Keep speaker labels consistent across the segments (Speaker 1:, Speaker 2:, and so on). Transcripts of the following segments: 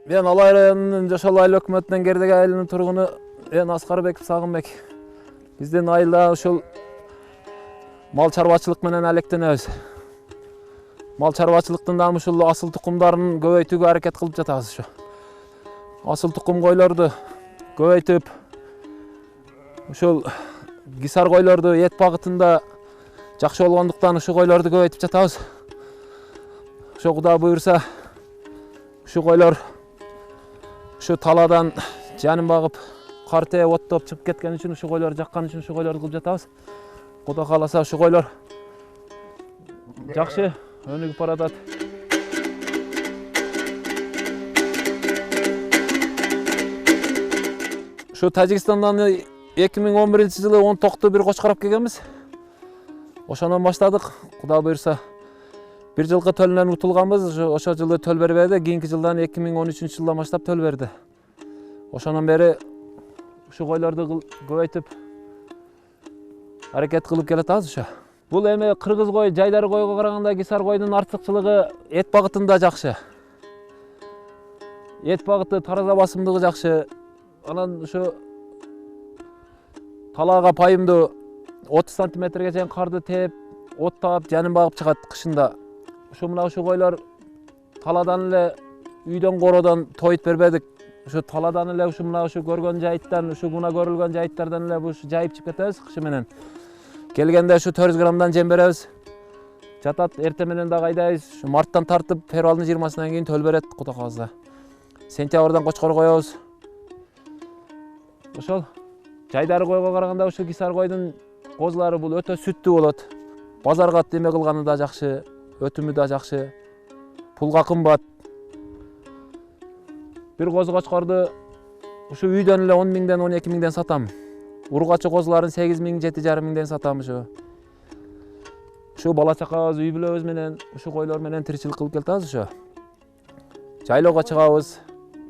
Speaker 1: Мен Алай районунун Жошол айыл өкмөтүнүн Кердек айылынын тургуну Аскарбеков Сагынбек. Биздин айылда ушул мал чарбачылык менен алектенебиз. Мал чарбачылыктын да ушул асыл тукумдарын көбөйтүүгө аракет кылып жатабыз ушу. Асыл тукум койлорду көбөйтүп, ушул кисар койлорду эт багытында жакшы болгондуктан ушу койлорду көбөйтүп жатабыз. Ошо Кудай буйрса, ушу койлор ушу таладан жанын багып, кар тээ оттоп чыгып кеткен үчүн, ушу койлор жаккан үчүн ушу койлорду кылып жатабыз. Кудай кааласа ушу койлор жакшы өнүгүп баратат. Ушу Тажикстандан 2011-жылы 10 токту бир кочкор алып келгенбиз. Ошондон баштадык. Кудай буйрса, бир жылкы төлүнөн утулганбыз. Ошо жылы төл бербеди. Кийинки жылдан 2013-жылдан баштап төл берди. Ошондон бери ушу койлорду көбөйтүп аракет кылып келатабыз ошо. Бул эми кыргыз кой, жайдары койго караганда кисар койдун артыкчылыгы эт багытында жакшы. Эт багыты тараза басымдыгы жакшы. Анан ушу талаага пайымдуу 30 сантиметрге чейин карды тээп, оттап, жанын багып чыгат кышында. Ушу койлор таладан эле үйдөн коrodon тойут бербедик. Ушу таладан эле ушу көргөн жайыттан, мына көрүлгөн жайыттардан эле ушу жайып чыгып кетебиз кышы менен. Келгенде ушу 400 граммдан жем беребиз. Жатат, эрте менен дагы айдайбыз. Ушу марттан тартып февралдын 20-сынан кийин төл берет, Кудай кааласа. Сентябрдан кочкор коебуз. Ошол жайдары койго караганда ушу кисар койдун козулары бул өтө сүттүү болот. Базарга эме кылганы да жакшы, өтүмү да жакшы. Пулга кымбат. Бир козу кочкорду ушу үйдөн эле 10 миңден 12 миңден сатам. Ургачы козуларын 8 миң, 7,5 миңден сатам ушу. Ушу бала чакабыз, үй бүлөбүз менен ушу койлор менен тиричилик кылып келатабыз ушу. Жайлоого чыгабыз.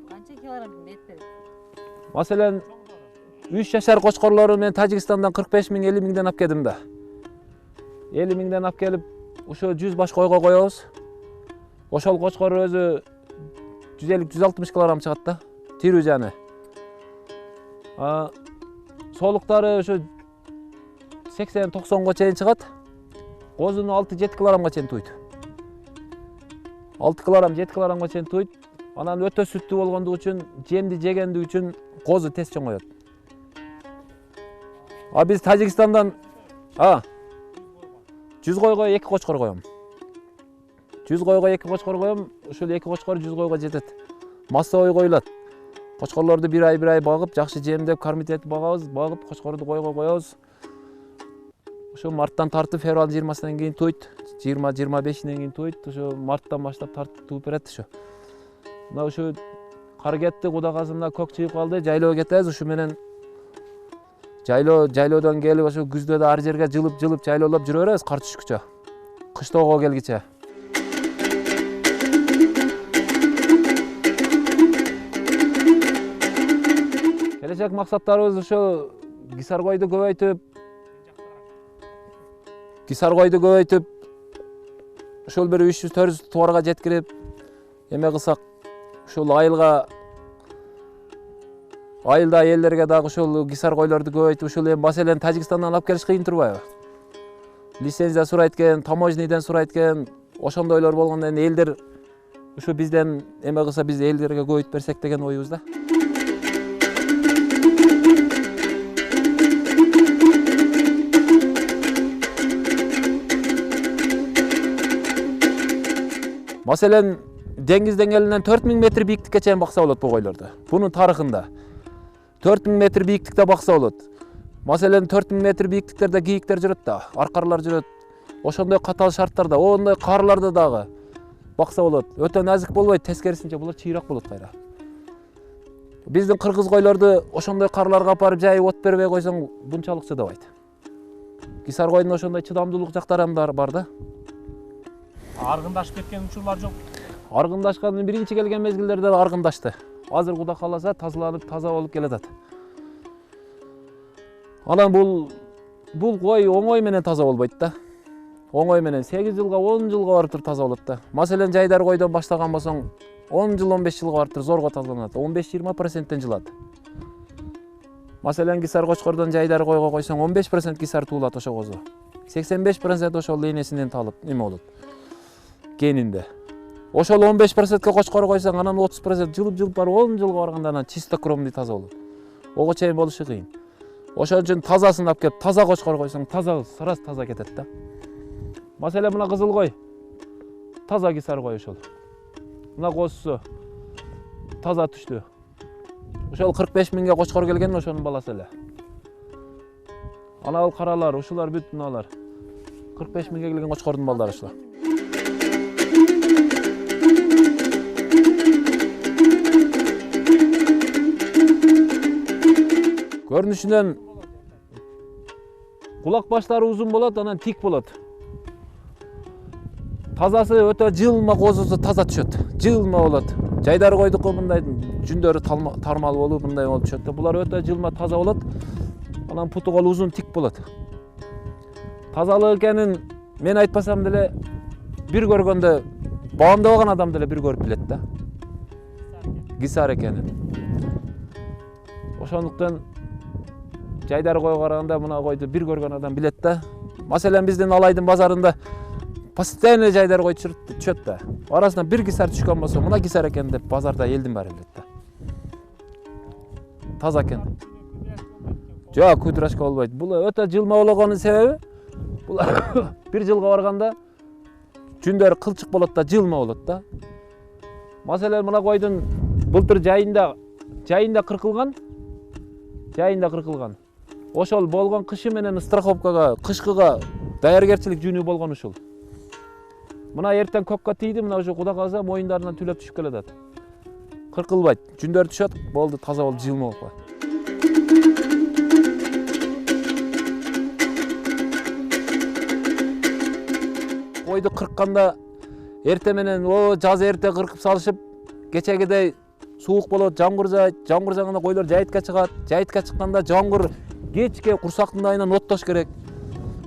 Speaker 2: Канча килограмм эт берет?
Speaker 1: Маселен 3 жашар кочкорлору мен Тажикстандан 45 миң, 50 миңден алып келдим да. 50 миңден алып келип, ушу 100 баш койго коебуз. Ошол кочкор өзү 150-160 килограмм чыгат да, тирүү жаны. Солуктары ушу 80-90 чейин чыгат. Козуну 6-7 килограммга чейин туйт. 6 килограмм, 7 килограммга чейин туйт. Анан өтө сүттүү болгондугу үчүн, жемди жегендиги үчүн козу тез чоңоет. Биз Тажикстандан 100 койго 2 кочкор коем. 100 койго 2 кочкор коем, ушул 2 кочкор 100 койго жетет. Массовой коюлат. Кочкорлорду бир ай багып, жакшы жемдеп, кормить багабыз, багып, кочкорду койго коебуз. Ушу марттан тартып февралдын 20-сынан кийин туйт, 20-25-инен кийин туйт, ушу марттан баштап тартып тууп берет ушу. Мына ушу кар кетти, Кудай кааласа мына көк чыгып калды, жайлоого кетебиз, ушу менен жайлоодон келип ушу күздө да ар жерге жылып жайлоолоп жүрө беребиз кар түшкүчө. Кыштоого келгиче. Келечек максаттарыбыз ушу кисар койду көбөйтүп, ушул бир 300-400 товарга жеткирип, эме кылсак, ушул айылда элдерге дагы ушул кисар койлорду көбөйтүп, ушул эми маселен Тажикстандан алып келиш кыйын турбайбы? Лицензия сурайт экен, таможнийден сурайт экен, ошондойлор болгондо эми элдер ушу бизден эме кылса, биз элдерге көбөйтүп берсек деген оюбуз да. Маселен, деңиз деңгээлинен 4000 метр бийиктикке чейин бакса болот бу койлорду. Бунун тарыхында 4000 метр бийиктикте бакса болот. Маселен, 4000 метр бийиктиктерде кийиктер жүрөт да, аркарлар жүрөт. Ошондой катаал шарттарда, ондой карларда дагы бакса болот. Өтө назик болбойт, тескерисинче булар чыйрак болот кайра. Биздин кыргыз койлорду ошондой карларга апарып жайып от бербей койсоң, бунчалык чыдабайт. Кисар койдун ошондой чыдамдуулук жактары бар да.
Speaker 3: Аргындашып кеткен учурлар жок.
Speaker 1: Аргындашкан биринчи келген мезгилдерде аргындашты. Азыр Кудай кааласа тазаланып, таза болуп келатат. Анан бул кой оңой менен таза болбойт да. Оңой менен 8 жылга 10 жылга барып туруп таза болот да. Маселен жайдар койдон баштаган болсоң 10 жыл 15 жылга барыптыр зорго тазаланат. 15-20%тен жылат. Маселен кисар кочкордон жайдар койго койсоң 15% кисар туулат ошо козу. 85% ошол энесинен талып эме болот. Генинде. Ошол 15%ке кочкор койсоң анан 30% жылып барып 10 жылга барганда анан чистокровный таза болот. Ого чейин болушу кыйын. Ошон үчүн тазасын алып кеп таза кочкор койсоң таза сырас таза кетет да. Маселен мына кызыл кой. Таза кисар кой ошол. Мына козусу таза түштү. Ошол 45 миңге кочкор келген ошонун баласы эле. Ана ал каралар, ушулар бүт мыналар. 45 миңге келген кочкордун балдары ушулар. Көрүнүшүнөн кулак баштары узун болот, анан тик болот. Тазасы өтө жылма козусу таза түшөт. Жылма болот. Жайдар койдуку мындай жүндөрү тармал болуп мындай болуп түшөт. Булар өтө жылма таза болот. Анан путу кол узун тик болот. Тазалык экенин мен айтпасам деле бир көргөндө баамдабаган адам деле бир көрүп билет да. Кисар экенин. Ошондуктан жайдар койго караганда мына койду бир көргөн адам билет да. Маселен биздин Алайдын базарында постоянно жайдар кой түшөт да. Арасынан бир кисар түшкөн болсо, мына кисар экен деп базарда элдин баары билет да. Таза экен. Жок, кудрашка болбойт. Бул өтө жылма болгонун себеби булар бир жылга барганда жүндөрү кылчык болот да, жылма болот да. Маселен мына койдун былтыр жайында кыркылган. Ошол болгон кышы менен страховкага, кышкыга даяргерчилик жүнү болгон ушул. Мына эртең көккө тийди, мына ушу куда калса моюндарынан түлөп түшүп келет. Кыркылбайт, жүндөр түшөт, болду таза болуп жылма болуп калат. Койду кыркканда эрте менен жаз эрте кыркып салышып, кечегидей суук болот, жамгыр жаайт, жамгыр жааганда койлор жайытка чыгат. Жайытка чыкканда жамгыр кечке курсактын айынан оттош керек.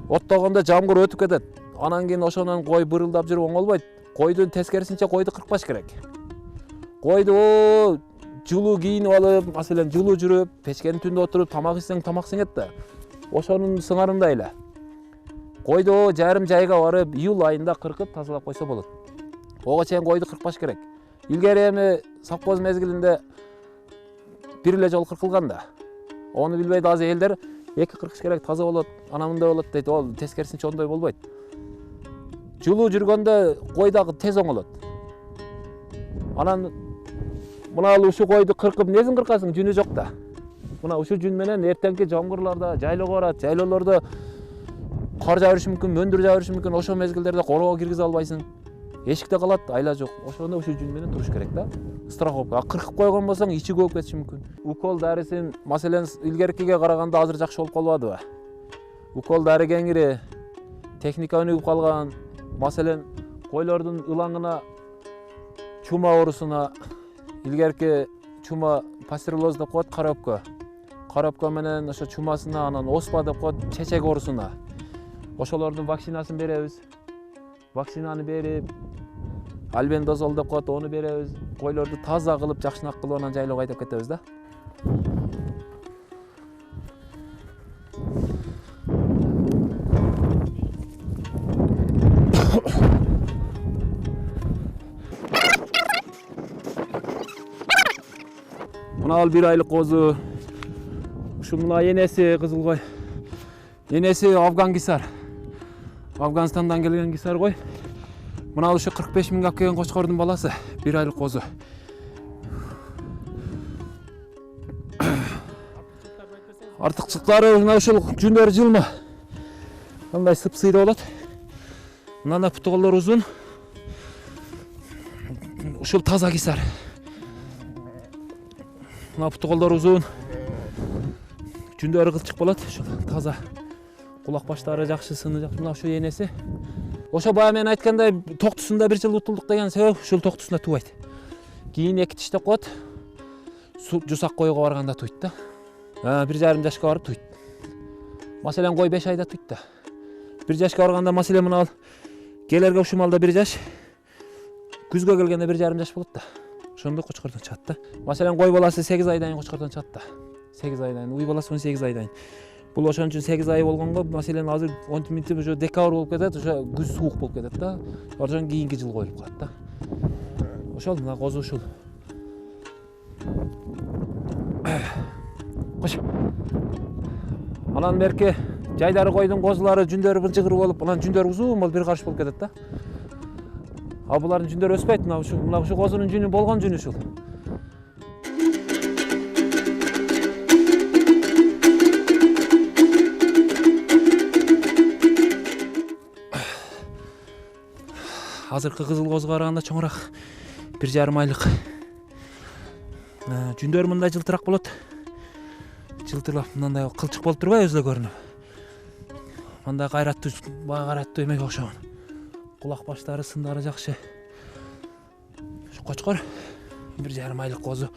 Speaker 1: Оттогондо жамгыр өтүп кетет. Анан кийин ошонун кой бырылдап жүрүп оңолбойт. Койдун тескерисинче койду кыркпаш керек. Койду жылуу кийинип алып, маселен жылуу жүрүп, печкенин түндө отуруп тамак исең тамак сиңет да. Ошонун сыңарындай эле. Койду жарым жайга барып, июль айында кыркып тазалап койсо болот. Ого чейин койду кыркпаш керек. Илгери эми совхоз мезгилинде бир эле жол кыркылган да. Ону билбейт азыр элдер, эки кыркыш керек, таза болот, анан мындай болот дейт. Ол тескерисинче ондой болбойт. Жылуу жүргөндө кой дагы тез оңолот. Анан мына ушу койду кыркып, несин кыркасың, жүнү жок да. Мына ушу жүн менен эртеңки жамгырларда жайлоого барат, жайлоолордо кар жаа бериши мүмкүн, мөндүр жаа бериши мүмкүн, ошол мезгилдерде короого киргизе албайсың. Эшикте калат, айла жок. Ошондо ушу жүн менен туруш керек да. Страховка. Кыркып койгон болсоң, ичи көбүп кетиши мүмкүн. Укол дарысын, маселен, илгеркиге караганда азыр жакшы болуп калбадыбы? Укол дары кеңири, техника өнүгүп калган. Маселен, койлордун ылаңына, чума оорусуна, илгерки чума пастереллоз деп коет, кара өпкө. Кара өпкө менен ошо чумасына, анан оспа деп коет, чечек оорусуна. Ошолордун вакцинасын беребиз. Вакцинаны берип, альбендазол деп коет, ону беребиз. Койлорду таза кылып, жакшынак кылып, анан жайлоого айдап кетебиз да. Мына ал 1 айлык козу. Ушу мына энеси кызыл кой. Энеси Афган кисар. Афганистандан келген кисар кой. Мына ушу 45 миңге алып келген кочкордун баласы, 1 айлык козу. Артыкчылыктары мына ушул жүндөрү жылма. Мындай сыпсыйда болот. Мына путу колдор узун. Ушул таза кисар. Мына путу колдор узун. Жүндөрү кылчык болот, ушул таза. Кулак баштары жакшы, сыны жакшы. Мына ушул энеси. Ошо бая мен айткандай, токтусунда 1 жыл утулдук деген себеп ушул токтусунда тубайт. Кийин 2 тиштеп коет. Жусак койго барганда туйт да. 1,5 жашка барып туйт. Маселен кой 5 айда туйт да. 1 жашка барганда маселен мына ал келерге ушул малда 1 жаш. Күзгө келгенде 1,5 жаш болот да. Ошондо кочкордон чыгат да. Маселен кой баласы 8 айдан кийин кочкордон чыгат да. 8 айдан, уй баласы 18 айдан. Бул ошон үчүн 8 ай болгонго, маселен азыр минтип ошо декабрь болуп кетет, ошо күз суук болуп кетет да. Ошон кийинки жыл коюлуп калат да. Ошол мына козу ушул. Кош. Анан берки жайдары койдун козулары жүндөрү быжыгыр болуп, анан жүндөрү узун болуп бир карыш болуп кетет да. А булардын жүндөрү өспөйт, мына ушу козунун жүнү болгон жүнү ушул. Азыркы кызыл козуга караганда чоңураак, 1,5 айлык. Жүндөрү мындай жылтырак болот. Жылтырлап мындай кылчык болуп турбайбы өзү көрүнүп. Мындай кайраттуу, бага кайраттуу эмеге окшогон. Кулак баштары, сындары жакшы. Ушу кочкор 1,5 айлык козу.